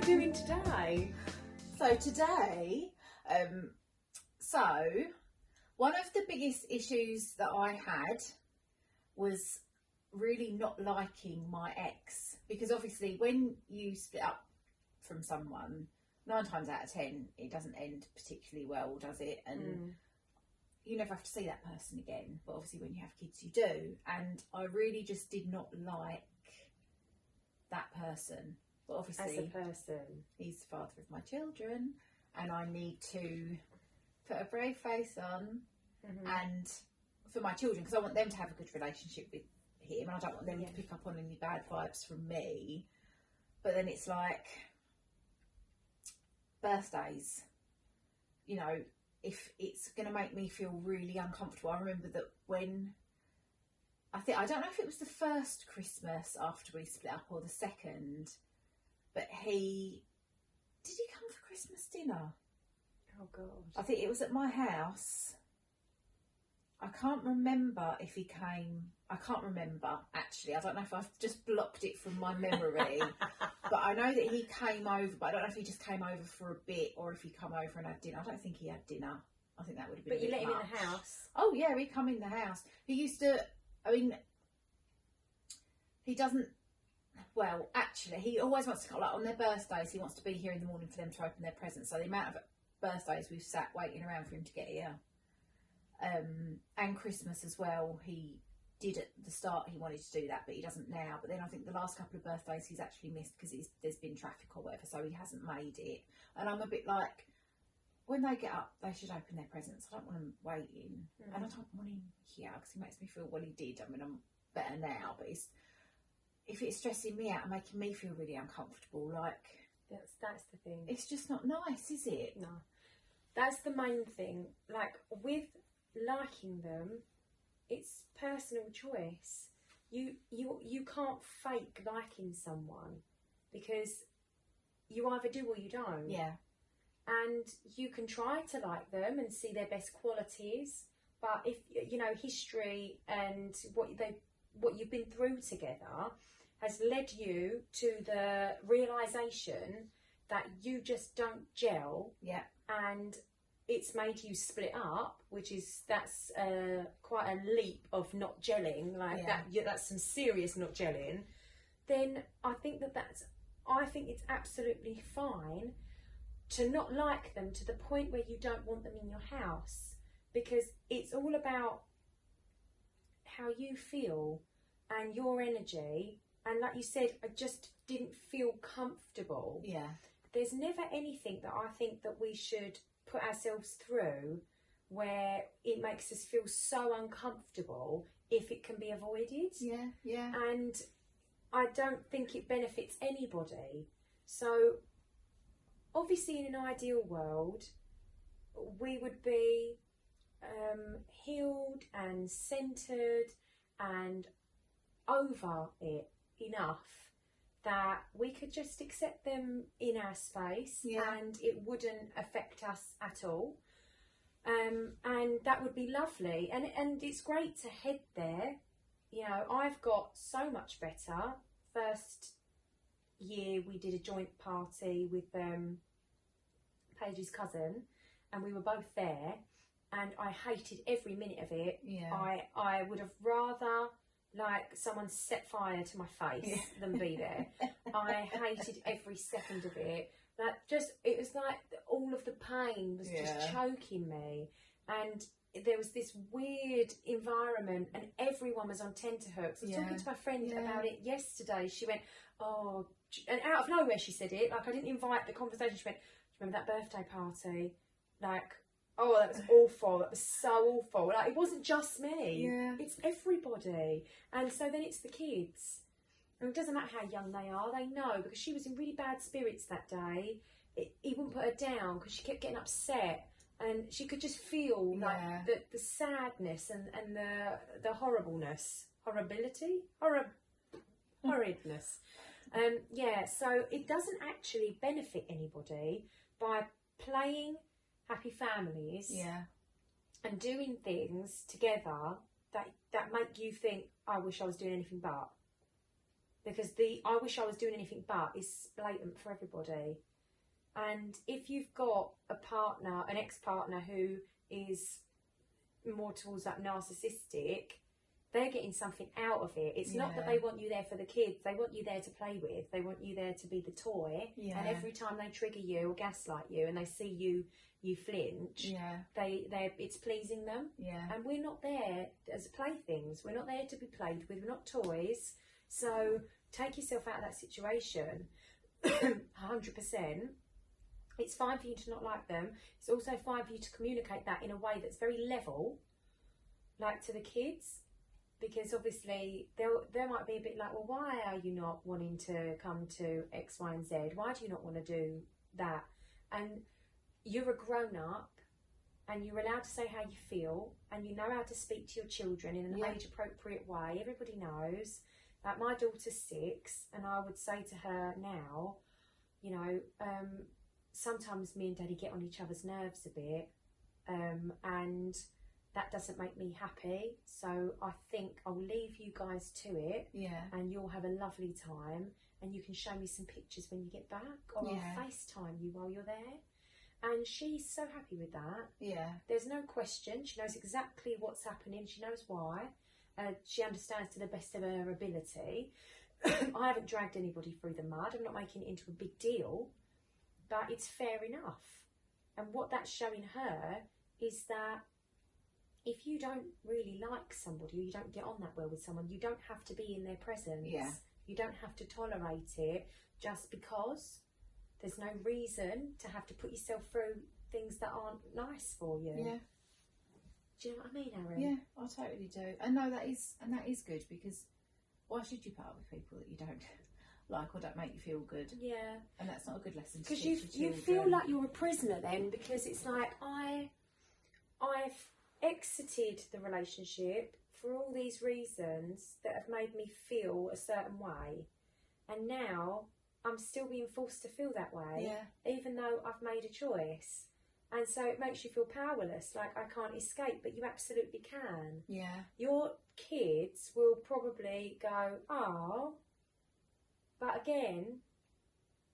doing today? So today, one of the biggest issues that I had was really not liking my ex, because obviously when you split up from someone, 9 times out of 10 it doesn't end particularly well, does it? And you never have to see that person again, but obviously when you have kids you do, and I really just did not like that person. But obviously, As a person, he's the father of my children, and I need to put a brave face on, and for my children, because I want them to have a good relationship with him, and I don't want them to pick up on any bad vibes from me. But then it's like birthdays, you know, if it's going to make me feel really uncomfortable. I remember that when I don't know if it was the first Christmas after we split up or the second, but did he come for Christmas dinner? oh God, I think it was at my house. I can't remember if he came. I can't remember, actually. I don't know if I've just blocked it from my memory. But I know that he came over, but I don't know if he just came over for a bit or if he come over and had dinner. I don't think he had dinner. I think that would have been. But you let him much. in the house? Oh yeah, he come in the house. He used to. I mean, he doesn't. Well, actually, he always wants to come, like on their birthdays. He wants to be here in the morning for them to open their presents. So the amount of birthdays we've sat waiting around for him to get here, and Christmas as well. He did at the start. He wanted to do that, but he doesn't now. But then I think the last couple of birthdays he's actually missed because there's been traffic or whatever, so he hasn't made it. And I'm a bit like, when they get up, they should open their presents. I don't want them waiting, and I don't want him here because he makes me feel, well, he did. I mean, I'm better now, but if it's stressing me out and making me feel really uncomfortable, like That's the thing. it's just not nice, is it? No, that's the main thing. Like with liking them, it's personal choice. You can't fake liking someone, because you either do or you don't. Yeah. And you can try to like them and see their best qualities, but if you know history and what you've been through together has led you to the realization that you just don't gel, and it's made you split up, that's quite a leap of not gelling, that's some serious not gelling. Then I think it's absolutely fine to not like them to the point where you don't want them in your house, because it's all about how you feel and your energy. And like you said, I just didn't feel comfortable. Yeah. There's never anything that I think that we should put ourselves through where it makes us feel so uncomfortable if it can be avoided. Yeah, yeah. And I don't think it benefits anybody. So obviously in an ideal world, we would be healed and centered and over it enough that we could just accept them in our space, and it wouldn't affect us at all, and that would be lovely, and it's great to head there. You know, I've got so much better. First year we did a joint party with Paige's cousin, and we were both there, and I hated every minute of it. I would have rather like someone set fire to my face than be there. I hated every second of it. It was like all of the pain was just choking me, and there was this weird environment, and everyone was on tenterhooks. I was talking to my friend about it yesterday. She went, "Oh," and out of nowhere she said it. Like I didn't invite the conversation. She went, "Remember that birthday party? Like, oh, that was awful. That was so awful. Like, it wasn't just me. It's everybody." And so then it's the kids. And it doesn't matter how young they are, they know, because she was in really bad spirits that day. He wouldn't put her down because she kept getting upset. And she could just feel like the sadness and the horribleness. Horridness. So it doesn't actually benefit anybody by playing happy families and doing things together that make you think, I wish I was doing anything but. because the I wish I was doing anything but is blatant for everybody. And if you've got a partner, an ex-partner who is more towards that narcissistic, they're getting something out of it. It's not that they want you there for the kids. They want you there to play with. They want you there to be the toy. Yeah. And every time they trigger you or gaslight you and they see you flinch, it's pleasing them. Yeah. And we're not there as playthings. We're not there to be played with. We're not toys. So take yourself out of that situation. 100%. It's fine for you to not like them. It's also fine for you to communicate that in a way that's very level, like to the kids. Because obviously there might be a bit like, well, why are you not wanting to come to X, Y, and Z? Why do you not want to do that? And you're a grown up, and you're allowed to say how you feel, and you know how to speak to your children in an age appropriate way. Everybody knows. Like my daughter's 6, and I would say to her now, you know, sometimes me and Daddy get on each other's nerves a bit, and that doesn't make me happy, so I think I'll leave you guys to it, and you'll have a lovely time, and you can show me some pictures when you get back, or I'll FaceTime you while you're there. And she's so happy with that. Yeah. There's no question. She knows exactly what's happening. She knows why. She understands to the best of her ability. I haven't dragged anybody through the mud. I'm not making it into a big deal, but it's fair enough. And what that's showing her is that if you don't really like somebody, or you don't get on that well with someone, you don't have to be in their presence. Yeah. You don't have to tolerate it just because. There's no reason to have to put yourself through things that aren't nice for you. Yeah. Do you know what I mean, Aaron? Yeah, I totally do. And no, that is good, because why should you put up with people that you don't like or don't make you feel good? Yeah. And that's not a good lesson to teach your children. Because you feel like you're a prisoner then, because it's like I've exited the relationship for all these reasons that have made me feel a certain way, and now I'm still being forced to feel that way, even though I've made a choice. And so it makes you feel powerless, like I can't escape, but you absolutely can. Yeah. Your kids will probably go, oh, but again,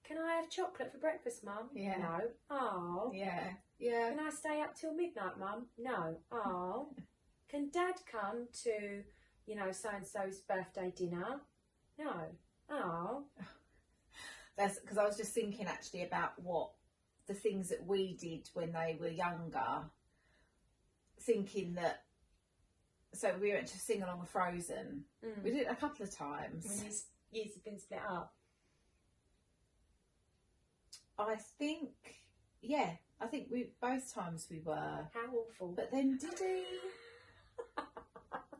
can I have chocolate for breakfast, Mum? Yeah. No. Oh. Yeah. Yeah. Can I stay up till midnight, Mum? No. Oh. Can Dad come to, you know, so-and-so's birthday dinner? No. Oh. That's because I was just thinking actually about what the things that we did when they were younger, thinking that, so we went to sing along with Frozen. We did it a couple of times. When years have been split up. I think we both times we were. How awful. But then did he?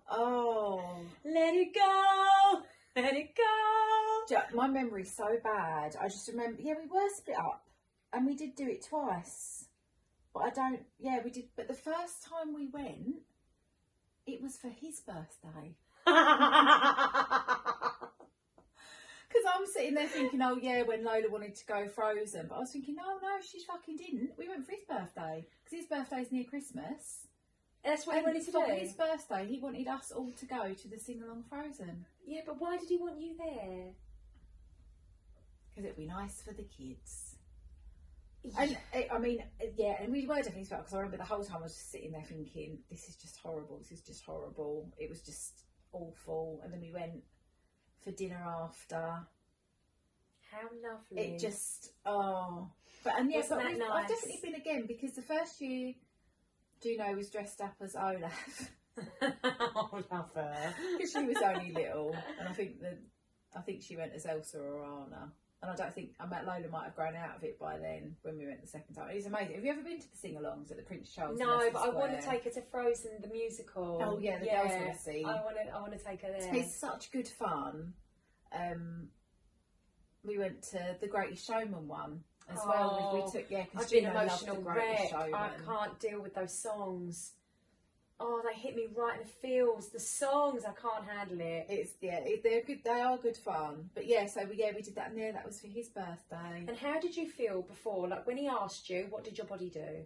Oh. Let it go. Let it go. My memory's so bad. I just remember, we were split up, and we did do it twice. But we did. But the first time we went, it was for his birthday. Because I'm sitting there thinking, oh yeah, when Lola wanted to go Frozen, but I was thinking, oh no, she fucking didn't. We went for his birthday, because his birthday's near Christmas. That's what he wanted to do. For his birthday, he wanted us all to go to the sing-along Frozen. Yeah, but why did he want you there? Because it'd be nice for the kids. Yeah. And we were definitely split up, because I remember the whole time I was just sitting there thinking, this is just horrible, it was just awful. And then we went for dinner after. How lovely. It just, but nice? I've definitely been again, because the first year Juno was dressed up as Olaf. Oh, love her. Because she was only little, and I think she went as Elsa or Anna. And Lola might have grown out of it by then when we went the second time. It's amazing. Have you ever been to the sing-alongs at the Prince Charles? No, but I want to take her to Frozen the musical. Oh yeah, the girls want to see. I want to take her there. It's such good fun. We went to the Greatest Showman one as well. We took because I've been emotional wreck. I can't deal with those songs. Oh, they hit me right in the feels. The songs, I can't handle it. They're good. They are good fun. But we did that, and that was for his birthday. And how did you feel before? Like when he asked you, what did your body do?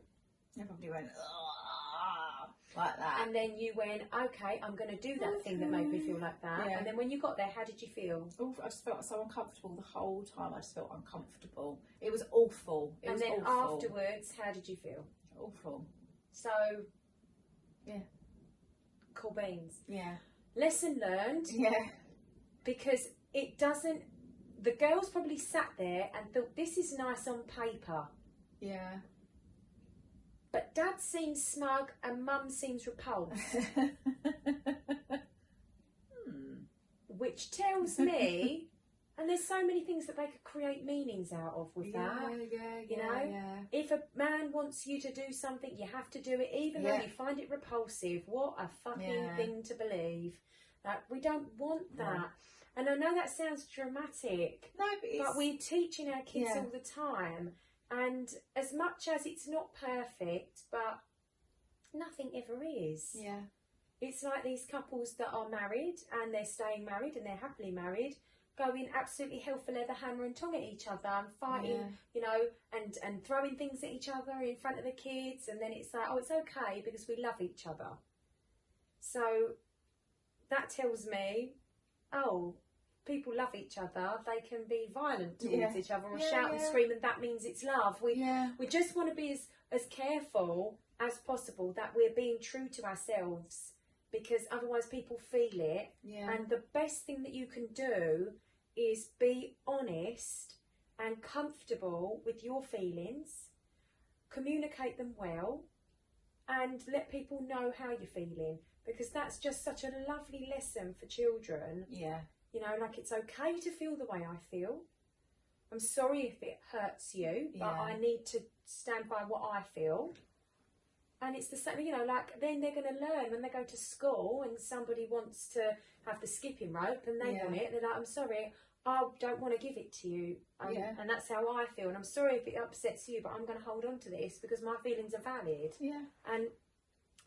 I probably went, ugh. like that. And then you went, okay, I'm going to do that thing that made me feel like that. Yeah. And then when you got there, how did you feel? Oh, I just felt so uncomfortable the whole time. I just felt uncomfortable. It was awful. It was and then awful. afterwards, how did you feel? Awful. So, yeah. Cool beans. Yeah. Lesson learned. Yeah. Because it doesn't, the girls probably sat there and thought, this is nice on paper. Yeah. But Dad seems smug and Mum seems repulsed. Which tells me, and there's so many things that they could create meanings out of with that. You know, if a man wants you to do something, you have to do it, even though you find it repulsive. What a fucking thing to believe. Like, we don't want that. No. And I know that sounds dramatic, no, but we're teaching our kids all the time. And as much as it's not perfect, but nothing ever is. Yeah. It's like these couples that are married and they're staying married and they're happily married, going absolutely hell for leather, hammer and tong at each other and fighting, you know, and throwing things at each other in front of the kids. And then it's like, oh, it's okay because we love each other. So that tells me, oh, people love each other. They can be violent towards each other or shout and scream, and that means it's love. We just want to be as careful as possible that we're being true to ourselves, because otherwise people feel it. And the best thing that you can do is be honest and comfortable with your feelings, communicate them well, and let people know how you're feeling, because that's just such a lovely lesson for children. You know, like, it's okay to feel the way I feel. I'm sorry if it hurts you, but I need to stand by what I feel. And it's the same, you know, like, then they're going to learn when they go to school and somebody wants to have the skipping rope and they want it. They're like, I'm sorry, I don't want to give it to you. And that's how I feel. And I'm sorry if it upsets you, but I'm going to hold on to this because my feelings are valid. And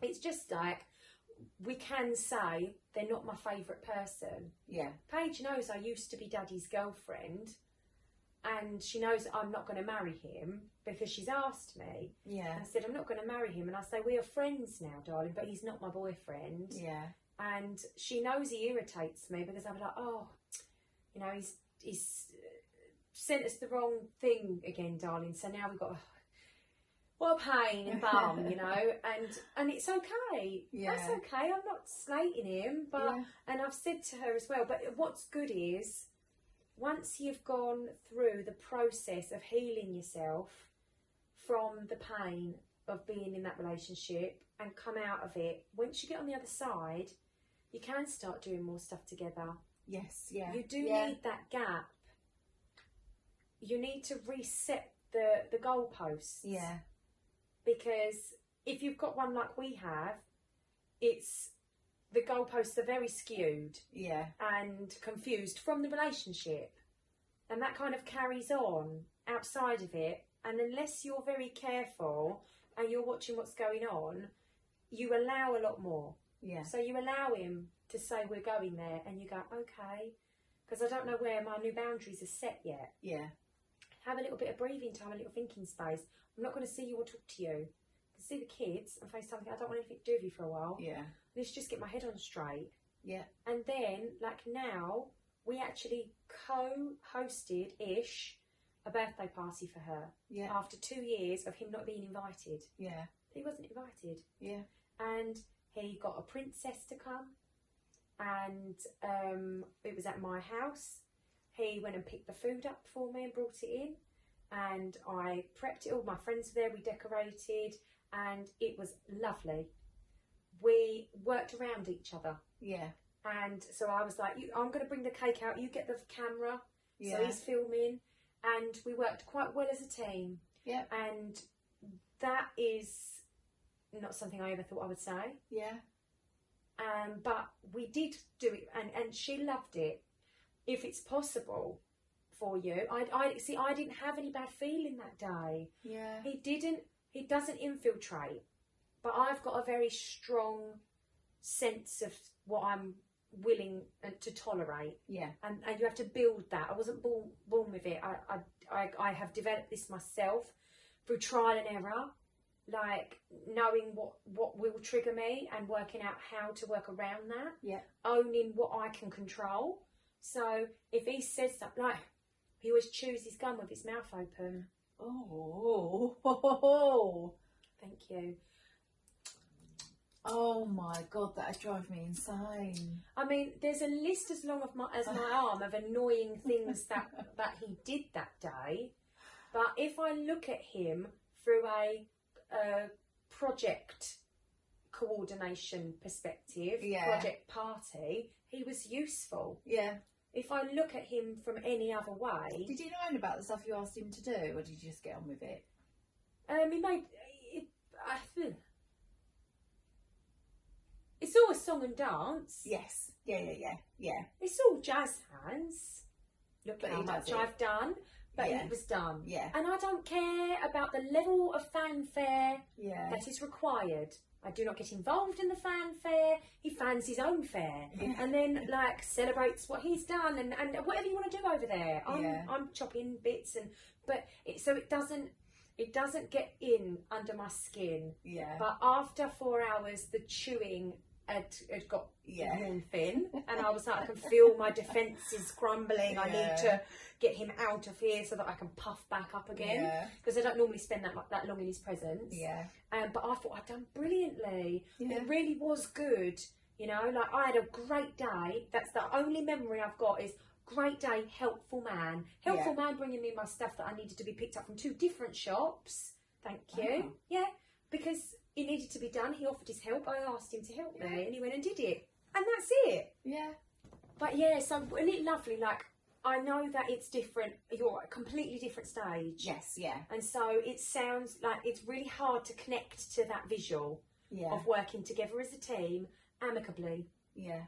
it's just like, we can say they're not my favourite person. Paige knows I used to be Daddy's girlfriend, and she knows that I'm not going to marry him because she's asked me. I said, I'm not going to marry him, and I say, we are friends now, darling, but he's not my boyfriend. And she knows he irritates me because I'm like, oh, you know, he's sent us the wrong thing again, darling, so now we've got what a pain and bum, you know, and it's okay. That's okay. I'm not slating him, but and I've said to her as well. But what's good is, once you've gone through the process of healing yourself from the pain of being in that relationship and come out of it, once you get on the other side, you can start doing more stuff together. You do need that gap. You need to reset the goalposts. Because if you've got one like we have, it's, the goalposts are very skewed and confused from the relationship, and that kind of carries on outside of it. And unless you're very careful and you're watching what's going on, you allow a lot more. So you allow him to say, we're going there, and you go, okay, because I don't know where my new boundaries are set yet. Have a little bit of breathing time, a little thinking space. I'm not going to see you or talk to you. I can see the kids and FaceTime. I don't want anything to do with you for a while. Let's just get my head on straight. And then, like, now, we actually co-hosted-ish a birthday party for her. After 2 years of him not being invited. He wasn't invited. And he got a princess to come. And it was at my house. He went and picked the food up for me and brought it in. And I prepped it all. My friends were there, we decorated, and it was lovely. We worked around each other. And so I was like, I'm going to bring the cake out, you get the camera. So he's filming, and we worked quite well as a team. And that is not something I ever thought I would say. But we did do it, and she loved it. If it's possible for you, I didn't have any bad feeling that day. He doesn't infiltrate, but I've got a very strong sense of what I'm willing to tolerate. And you have to build that. I wasn't born with it. I have developed this myself through trial and error. like knowing what will trigger me and working out how to work around that. Yeah. Owning what I can control. So if he says something, like, he always chews his gum with his mouth open. Oh. Thank you. Oh my God, that'd drive me insane. I mean, there's a list as long as my arm of annoying things that he did that day. But if I look at him through a project coordination perspective, project party, he was useful. Yeah. If I look at him from any other way... Did you know about the stuff you asked him to do, or did you just get on with it? He made... It's all a song and dance. Yes. Yeah. It's all jazz hands. Look at how much I've done. But it was done. Yeah. And I don't care about the level of fanfare that is required. I do not get involved in the fanfare. He fans his own fair. Yeah. And then, like, celebrates what he's done and whatever you want to do over there. I'm chopping bits so it doesn't get in under my skin. Yeah. But after 4 hours, the chewing had got worn thin, and I was like, I can feel my defences crumbling. I need to get him out of here so that I can puff back up again, because I don't normally spend that long in his presence. But I thought I'd done brilliantly. It really was good. You know, like, I had a great day. That's the only memory I've got, is great day, helpful man bringing me my stuff that I needed to be picked up from 2 different shops. Thank you. Wow. Yeah, because it needed to be done. He offered his help. I asked him to help me, and he went and did it, and that's it. Yeah. But yeah, so isn't it lovely? Like, I know that it's different. You're at a completely different stage. Yes. Yeah. And so it sounds like it's really hard to connect to that visual of working together as a team amicably. Yeah.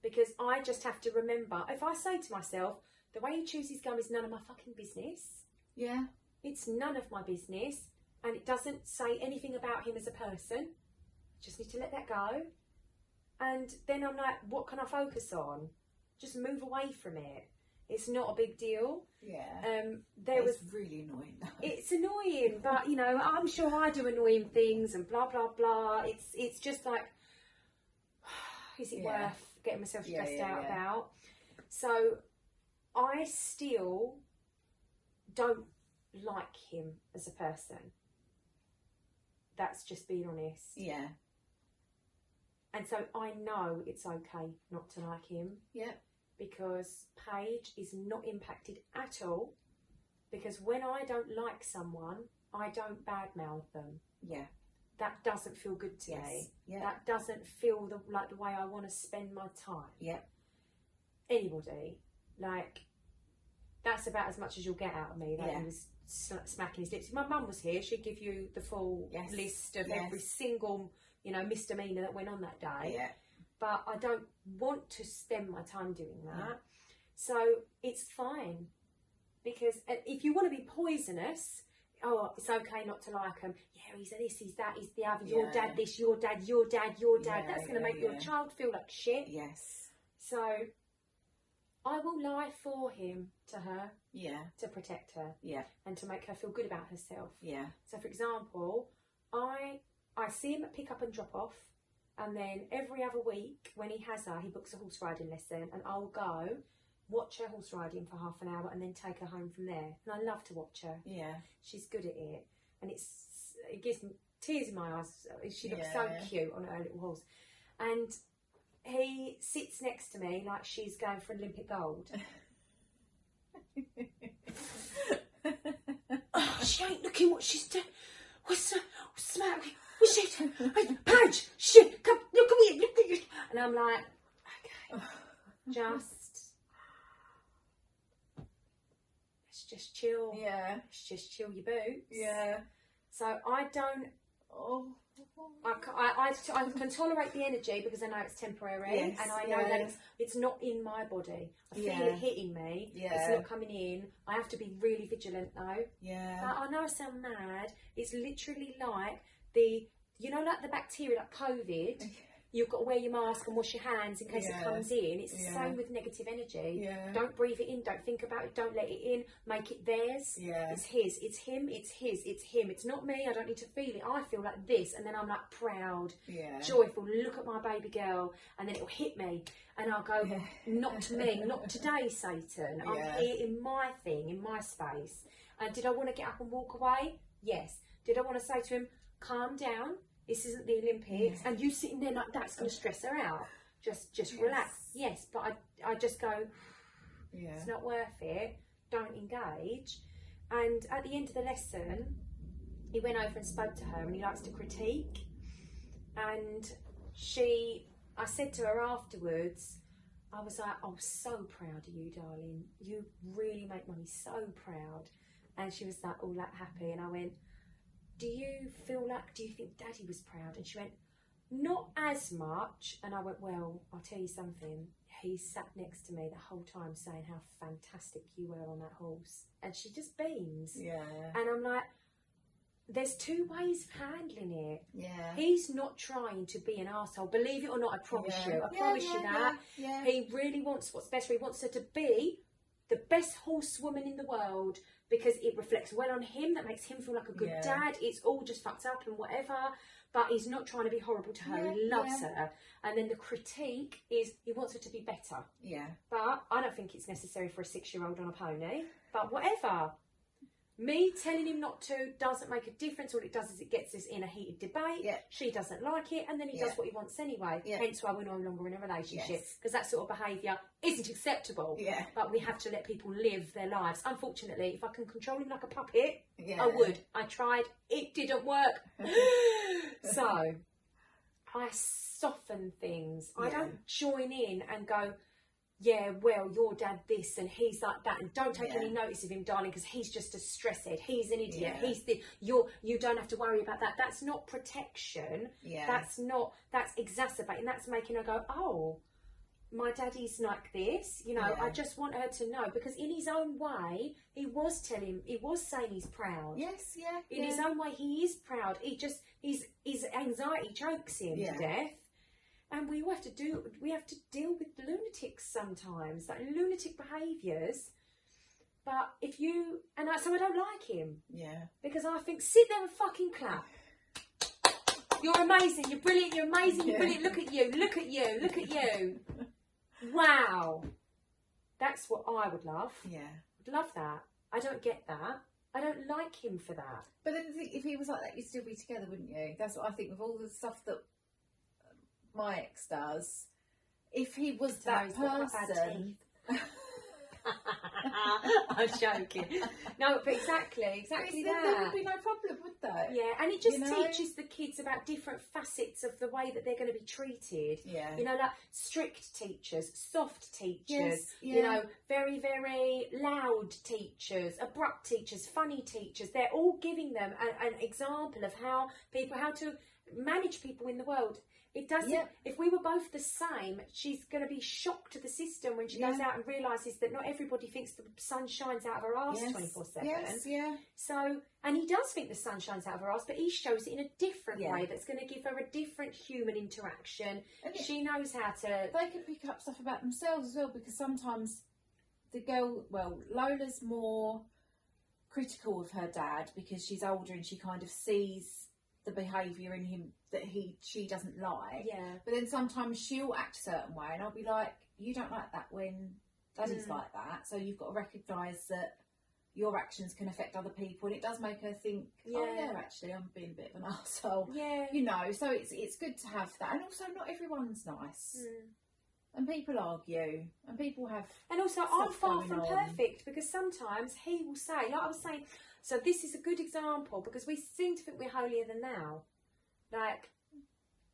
Because I just have to remember, if I say to myself, the way he chews his gum is none of my fucking business. Yeah. It's none of my business, and it doesn't say anything about him as a person. Just need to let that go. And then I'm like, what can I focus on? Just move away from it. It's not a big deal. Yeah. It's really annoying. It's annoying, but, you know, I'm sure I do annoying things and blah blah blah. It's just like, is it worth getting myself stressed out about? So I still don't like him as a person. That's just being honest. Yeah. And so I know it's okay not to like him. Yeah. Because Paige is not impacted at all. Because when I don't like someone, I don't badmouth them. Yeah. That doesn't feel good to me. Yeah. That doesn't feel like the way I want to spend my time. Yeah. Anybody, like, that's about as much as you'll get out of me. That he was smacking his lips. If my mum was here, she'd give you the full list of every single, you know, misdemeanour that went on that day. Yeah. But I don't want to spend my time doing that. Yeah. So it's fine. Because if you want to be poisonous, oh, it's okay not to like him. Yeah, he's this, he's that, he's the other. Your dad this, your dad, your dad, your dad. That's going to make your child feel like shit. Yes. So I will lie for him to her. Yeah. To protect her. Yeah. And to make her feel good about herself. Yeah. So, for example, I see him at pick up and drop off. And then every other week, when he has her, he books a horse riding lesson, and I'll go watch her horse riding for half an hour and then take her home from there. And I love to watch her. Yeah. She's good at it. And it gives me tears in my eyes. She looks so cute on her little horse. And he sits next to me like she's going for Olympic gold. Oh, she ain't looking what she's doing. What's the matter? What's she doing? Hey, Paige, shit, come, look at me, look at you. And I'm like, okay, let's just chill. Yeah. Let's just chill your boots. Yeah. So I don't, I can tolerate the energy because I know it's temporary, and I know that it's not in my body. I feel it hitting me. It's not coming in. I have to be really vigilant though. Yeah. But I know I sound mad. It's literally like like the bacteria, like COVID. you've got to wear your mask and wash your hands in case it comes in. It's the same with negative energy. Don't breathe it in, don't think about it, don't let it in, make it theirs. It's his, it's him, it's his, it's him. It's not me, I don't need to feel it. I feel like this, and then I'm like proud, joyful, look at my baby girl, and then it'll hit me. And I'll go, not me, not today, Satan. I'm here in my thing, in my space. And did I want to get up and walk away? Yes. Did I want to say to him, calm down, this isn't the Olympics, and you sitting there like that's going to stress her out. Just relax. Yes, but I just go, it's not worth it. Don't engage. And at the end of the lesson, he went over and spoke to her, and he likes to critique. And I said to her afterwards, I was like, I'm so proud of you, darling. You really make Mummy so proud. And she was like all that happy. And I went, do you think Daddy was proud? And she went, not as much. And I went, well, I'll tell you something. He sat next to me the whole time saying how fantastic you were on that horse. And she just beams. And I'm like, there's two ways of handling it. He's not trying to be an arsehole. Believe it or not, I promise you. I promise you that. He really wants what's best for her. He wants her to be the best horsewoman in the world because it reflects well on him. That makes him feel like a good dad. It's all just fucked up and whatever. But he's not trying to be horrible to her. He loves her. And then the critique is he wants her to be better. But I don't think it's necessary for a 6-year-old on a pony. But whatever. Me telling him not to doesn't make a difference. All it does is it gets us in a heated debate. She doesn't like it, and then he does what he wants anyway. Hence why we're no longer in a relationship, because that sort of behaviour isn't acceptable. But we have to let people live their lives. Unfortunately, if I can control him like a puppet, I would. I tried. It didn't work. So I soften things. I don't join in and go, yeah, well, your dad this and he's like that, and don't take any notice of him, darling, because he's just a stress head. He's an idiot. He's you don't have to worry about that. That's not protection. That's exacerbating. That's making her go, oh, my daddy's like this. You know, I just want her to know, because in his own way, he was saying he's proud. In his own way, he is proud. His anxiety chokes him to death. And we have to deal with lunatics sometimes, like lunatic behaviours. But so I don't like him. Because I think, sit there and fucking clap. You're amazing, you're brilliant, you're amazing, you're brilliant, look at you, look at you, look at you. Wow. That's what I would love. I'd love that. I don't get that. I don't like him for that. But then if he was like that, you'd still be together, wouldn't you? That's what I think with all the stuff that my ex does. If he was that person, I'm joking. No, but exactly that. There would be no problem, would there? Yeah, and it just teaches the kids about different facets of the way that they're going to be treated. You know, like strict teachers, soft teachers, you know, very, very loud teachers, abrupt teachers, funny teachers. They're all giving them an example of how to manage people in the world. It doesn't. If we were both the same, she's going to be shocked to the system when she goes out and realises that not everybody thinks the sun shines out of her arse 24/7. So, and he does think the sun shines out of her arse, but he shows it in a different way that's going to give her a different human interaction. And she knows how to. They can pick up stuff about themselves as well, because sometimes the girl, Lola's more critical of her dad because she's older and she kind of sees the behaviour in him that she doesn't like. But then sometimes she'll act a certain way, and I'll be like, you don't like that when Daddy's like that, so you've got to recognise that your actions can affect other people. And it does make her think, actually I'm being a bit of an arsehole. You know, so it's good to have that. And also, not everyone's nice. And people argue, and people have. And also, I'm far from perfect, because sometimes he will say, like I was saying, so this is a good example, because we seem to think we're holier than thou. Like,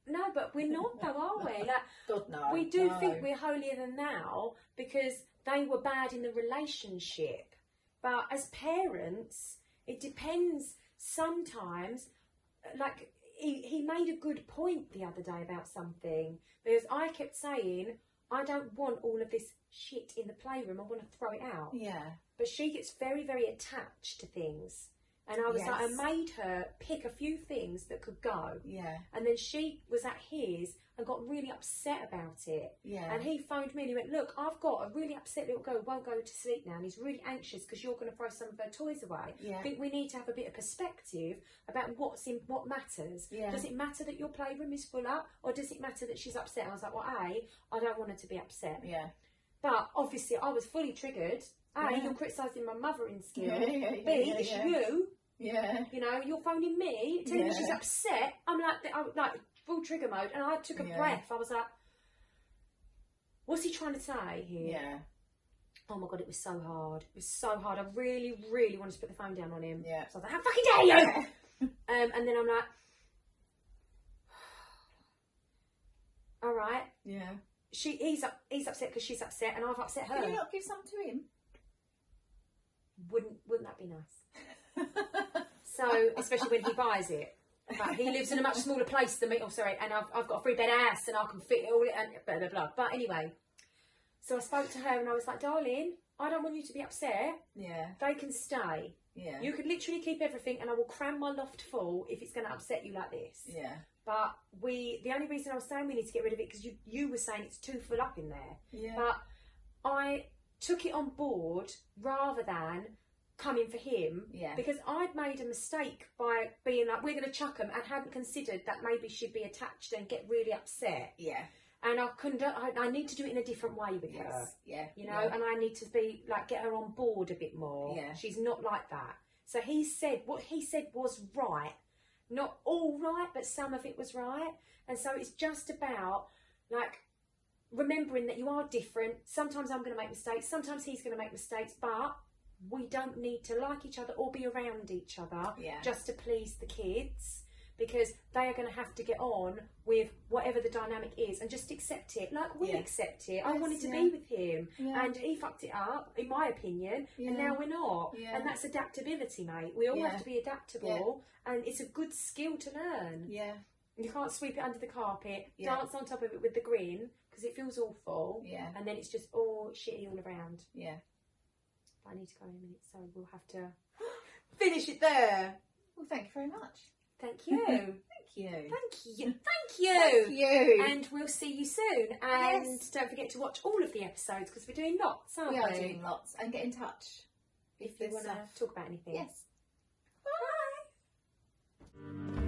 no, but we're not though, are we? Like, God, no. We do think we're holier than thou because they were bad in the relationship. But as parents, it depends sometimes. Like, he made a good point the other day about something, because I kept saying, I don't want all of this shit in the playroom, I want to throw it out. But she gets very, very attached to things. And I was Yes. like, I made her pick a few things that could go. Yeah. And then she was at his and got really upset about it. Yeah. And he phoned me and he went, look, I've got a really upset little girl who won't go to sleep now, and he's really anxious because you're going to throw some of her toys away. Yeah. I think we need to have a bit of perspective about what matters. Yeah. Does it matter that your playroom is full up, or does it matter that she's upset? And I was like, well, A, I don't want her to be upset. Yeah. But obviously I was fully triggered. A, Yeah. you're criticising my mothering skill. Yeah, B, it's yeah. you. Yeah. You know, you're phoning me, telling me Yeah. she's upset. I'm like full trigger mode, and I took a Yeah. breath. I was like, what's he trying to say here? Yeah. Oh my God, it was so hard. It was so hard. I really, really wanted to put the phone down on him. Yeah. So I was like, how fucking dare you? And then I'm like, all right. Yeah. He's upset because she's upset, and I've upset her. Can you not give some to him? Wouldn't that be nice? So, especially when he buys it. But he lives in a much smaller place than me. Oh, sorry. And I've got a 3-bed house, and I can fit it all in, and blah, blah, blah. But anyway, so I spoke to her, and I was like, darling, I don't want you to be upset. Yeah. They can stay. Yeah. You could literally keep everything, and I will cram my loft full if it's going to upset you like this. Yeah. But the only reason I was saying we need to get rid of it, because you were saying it's too full up in there. Yeah. But I took it on board rather than coming for him, Yeah. because I'd made a mistake by being like, we're going to chuck them, and hadn't considered that maybe she'd be attached and get really upset. Yeah. And I need to do it in a different way with her. Yes. Yeah. You know, Yeah. and I need to be like, get her on board a bit more. Yeah. She's not like that. So he said, what he said was right. Not all right, but some of it was right. And so it's just about like remembering that you are different. Sometimes I'm going to make mistakes. Sometimes he's going to make mistakes, but we don't need to like each other or be around each other just to please the kids, because they are going to have to get on with whatever the dynamic is and just accept it like we accept it. I wanted to be with him and he fucked it up, in my opinion, and now we're not. And that's adaptability, mate. We all have to be adaptable, and it's a good skill to learn. You can't sweep it under the carpet, dance on top of it with the grin, because it feels awful, and then it's just all shitty all around. But I need to go in a minute, so we'll have to finish it there. Well, thank you very much. Thank you. Thank you. Thank you. Thank you. Thank you. And we'll see you soon. And don't forget to watch all of the episodes, because we're doing lots, aren't we? We are doing lots. And get in touch if you want to talk about anything. Yes. Bye.